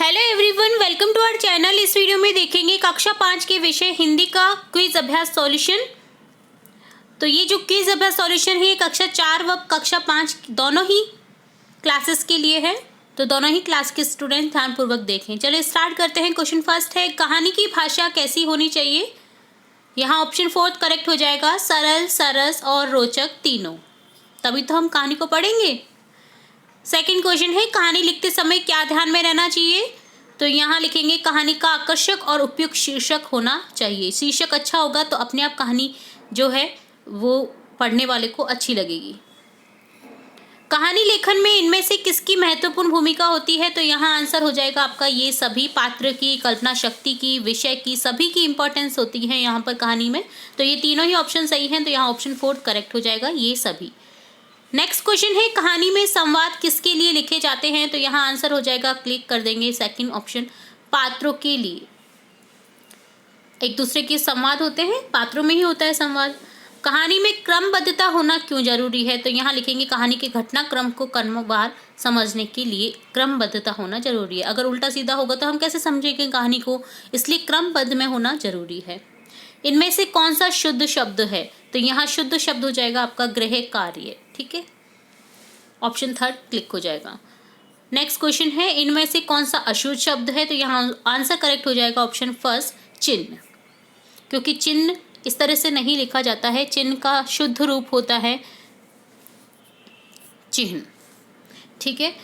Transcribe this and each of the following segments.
Hello everyone, welcome to our channel. इस video में देखेंगे कक्षा 5 के विषय हिंदी का क्विज अभ्यास सॉल्यूशन। तो ये जो क्विज अभ्यास सॉल्यूशन है ये कक्षा 4 व कक्षा 5 दोनों ही क्लासेस के लिए है। तो दोनों ही क्लास के स्टूडेंट ध्यानपूर्वक देखें। चलो स्टार्ट करते हैं। क्वेश्चन फर्स्ट है, कहानी की भाषा कैसी होनी चाहिए। यहाँ ऑप्शन 4 करेक्ट हो जाएगा, सरल, सरस और रोचक तीनों, तभी तो हम कहानी को पढ़ेंगे। सेकंड क्वेश्चन है, कहानी लिखते समय क्या ध्यान में रहना चाहिए। तो यहाँ लिखेंगे कहानी का आकर्षक और उपयुक्त शीर्षक होना चाहिए। शीर्षक अच्छा होगा तो अपने आप कहानी जो है वो पढ़ने वाले को अच्छी लगेगी। कहानी लेखन में इनमें से किसकी महत्वपूर्ण भूमिका होती है। तो यहाँ आंसर हो जाएगा आपका ये सभी, पात्र की, कल्पना शक्ति की, विषय की, सभी की इंपॉर्टेंस होती है यहाँ पर कहानी में। तो ये तीनों ही ऑप्शन सही हैं, तो यहाँ ऑप्शन 4 करेक्ट हो जाएगा, ये सभी। नेक्स्ट क्वेश्चन है, कहानी में संवाद किसके लिए लिखे जाते हैं। तो यहाँ आंसर हो जाएगा, क्लिक कर देंगे सेकंड ऑप्शन, पात्रों के लिए। एक दूसरे के संवाद होते हैं, पात्रों में ही होता है संवाद। कहानी में क्रमबद्धता होना क्यों जरूरी है। तो यहाँ लिखेंगे कहानी के घटनाक्रम को क्रमवार समझने के लिए क्रमबद्धता होना जरूरी है। अगर उल्टा सीधा होगा तो हम कैसे समझेंगे कहानी को, इसलिए क्रमबद्ध में होना जरूरी है। इनमें से कौन सा शुद्ध शब्द है। तो यहाँ शुद्ध शब्द हो जाएगा आपका गृह कार्य, ठीक है, ऑप्शन 3 क्लिक हो जाएगा। नेक्स्ट क्वेश्चन है, इनमें से कौन सा अशुद्ध शब्द है। तो यहाँ आंसर करेक्ट हो जाएगा ऑप्शन 1 चिन्ह, क्योंकि चिन्ह इस तरह से नहीं लिखा जाता है। चिन्ह का शुद्ध रूप होता है चिन्ह, ठीक है।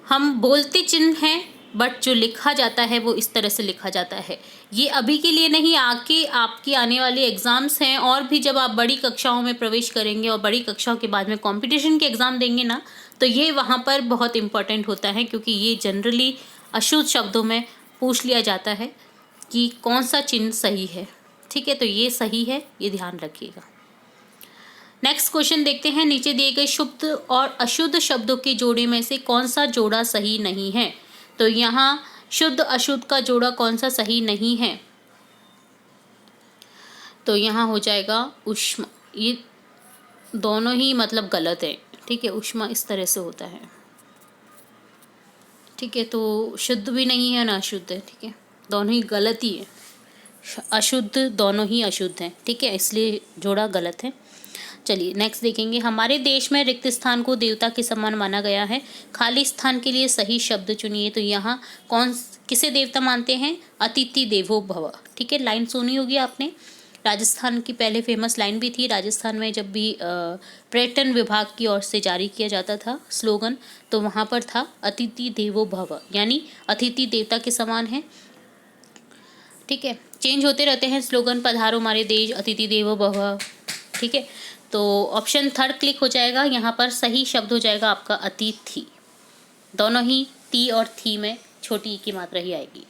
हम बोलते चिन्ह हैं, बट जो लिखा जाता है वो इस तरह से लिखा जाता है। ये अभी के लिए नहीं, आगे आपकी आने वाली एग्ज़ाम्स हैं, और भी जब आप बड़ी कक्षाओं में प्रवेश करेंगे और बड़ी कक्षाओं के बाद में कंपटीशन के एग्ज़ाम देंगे ना, तो ये वहाँ पर बहुत इम्पोर्टेंट होता है, क्योंकि ये जनरली अशुद्ध शब्दों में पूछ लिया जाता है कि कौन सा चिन्ह सही है, ठीक है। तो ये सही है, ये ध्यान रखिएगा। नेक्स्ट क्वेश्चन देखते हैं, नीचे दिए गए शुद्ध और अशुद्ध शब्दों के जोड़े में से कौन सा जोड़ा सही नहीं है। तो यहाँ शुद्ध अशुद्ध का जोड़ा कौन सा सही नहीं है। तो यहाँ हो जाएगा उष्मा, ये दोनों ही मतलब गलत है, ठीक है। उष्मा इस तरह से होता है, ठीक है। तो शुद्ध भी नहीं है ना अशुद्ध है, ठीक है, दोनों ही गलत ही है। अशुद्ध दोनों ही अशुद्ध हैं, ठीक है, इसलिए जोड़ा गलत है। चलिए नेक्स्ट देखेंगे, हमारे देश में रिक्त स्थान को देवता के समान माना गया है। खाली स्थान के लिए सही शब्द चुनिए। तो यहाँ किसे देवता मानते हैं, अतिथि देवो भव, ठीक है। लाइन सुनी होगी आपने, राजस्थान की पहले फेमस लाइन भी थी। राजस्थान में जब भी पर्यटन विभाग की ओर से जारी किया जाता था स्लोगन, तो वहाँ पर था अतिथि देवो भव, यानी अतिथि देवता के समान है, ठीक है। चेंज होते रहते हैं स्लोगन, पधारो हमारे देश, अतिथि देवो भव, ठीक है। तो ऑप्शन 3 क्लिक हो जाएगा। यहाँ पर सही शब्द हो जाएगा आपका अतिथि, दोनों ही ती और थी में छोटी ई की मात्रा ही आएगी।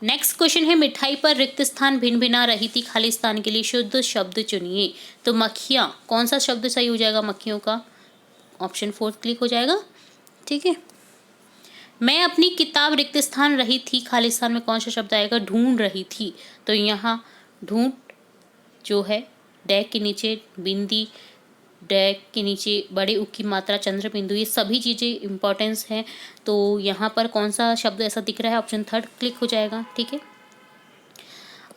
नेक्स्ट क्वेश्चन है, मिठाई पर रिक्त स्थान भिन्न भिन्न रही थी, खाली स्थान के लिए शुद्ध शब्द चुनिए। तो मक्खियाँ, कौन सा शब्द सही हो जाएगा मक्खियों का, ऑप्शन 4 क्लिक हो जाएगा, ठीक है। मैं अपनी किताब रिक्त स्थान रही थी, खाली स्थान में कौन सा शब्द आएगा, ढूंढ रही थी। तो यहाँ ढूंढ जो है, डैक के नीचे बिंदी, डैक के नीचे बड़े उ की मात्रा, चंद्र बिंदु, ये सभी चीज़ें इंपॉर्टेंस हैं। तो यहाँ पर कौन सा शब्द ऐसा दिख रहा है, ऑप्शन 3 क्लिक हो जाएगा, ठीक है।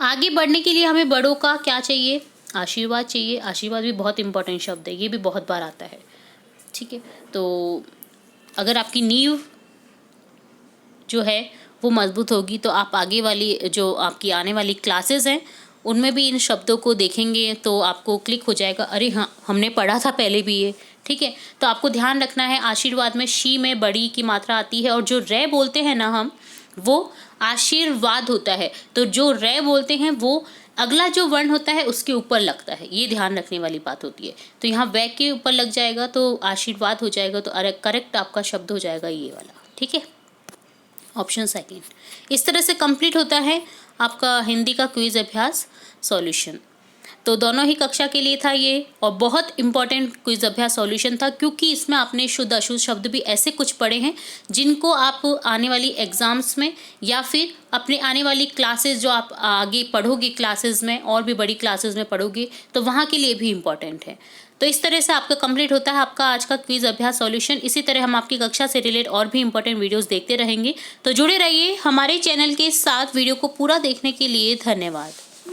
आगे बढ़ने के लिए हमें बड़ों का क्या चाहिए, आशीर्वाद चाहिए। आशीर्वाद भी बहुत इंपॉर्टेंट शब्द है, ये भी बहुत बार आता है, ठीक है। तो अगर आपकी नींव जो है वो मजबूत होगी तो आप आगे वाली जो आपकी आने वाली क्लासेस हैं उनमें भी इन शब्दों को देखेंगे तो आपको क्लिक हो जाएगा, अरे हाँ हमने पढ़ा था पहले भी ये, ठीक है। तो आपको ध्यान रखना है, आशीर्वाद में शी में बड़ी की मात्रा आती है, और जो रे बोलते हैं ना हम, वो आशीर्वाद होता है। तो जो रे बोलते हैं वो अगला जो वर्ण होता है उसके ऊपर लगता है, ये ध्यान रखने वाली बात होती है। तो यहाँ वे के ऊपर लग जाएगा तो आशीर्वाद हो जाएगा, तो अरे करेक्ट आपका शब्द हो जाएगा ये वाला, ठीक है, ऑप्शन 2। इस तरह से कंप्लीट होता है आपका हिंदी का क्विज अभ्यास सॉल्यूशन। तो दोनों ही कक्षा के लिए था ये, और बहुत इंपॉर्टेंट क्विज अभ्यास सॉल्यूशन था, क्योंकि इसमें आपने शुद्ध अशुद्ध शब्द भी ऐसे कुछ पढ़े हैं जिनको आप आने वाली एग्जाम्स में या फिर अपने आने वाली क्लासेस जो आप आगे पढ़ोगे क्लासेस में, और भी बड़ी क्लासेस में पढ़ोगे, तो वहाँ के लिए भी इम्पॉर्टेंट है। तो इस तरह से आपका कंप्लीट होता है आपका आज का क्विज अभ्यास सॉल्यूशन। इसी तरह हम आपकी कक्षा से रिलेटेड और भी इंपॉर्टेंट वीडियोस देखते रहेंगे, तो जुड़े रहिए हमारे चैनल के साथ। वीडियो को पूरा देखने के लिए धन्यवाद।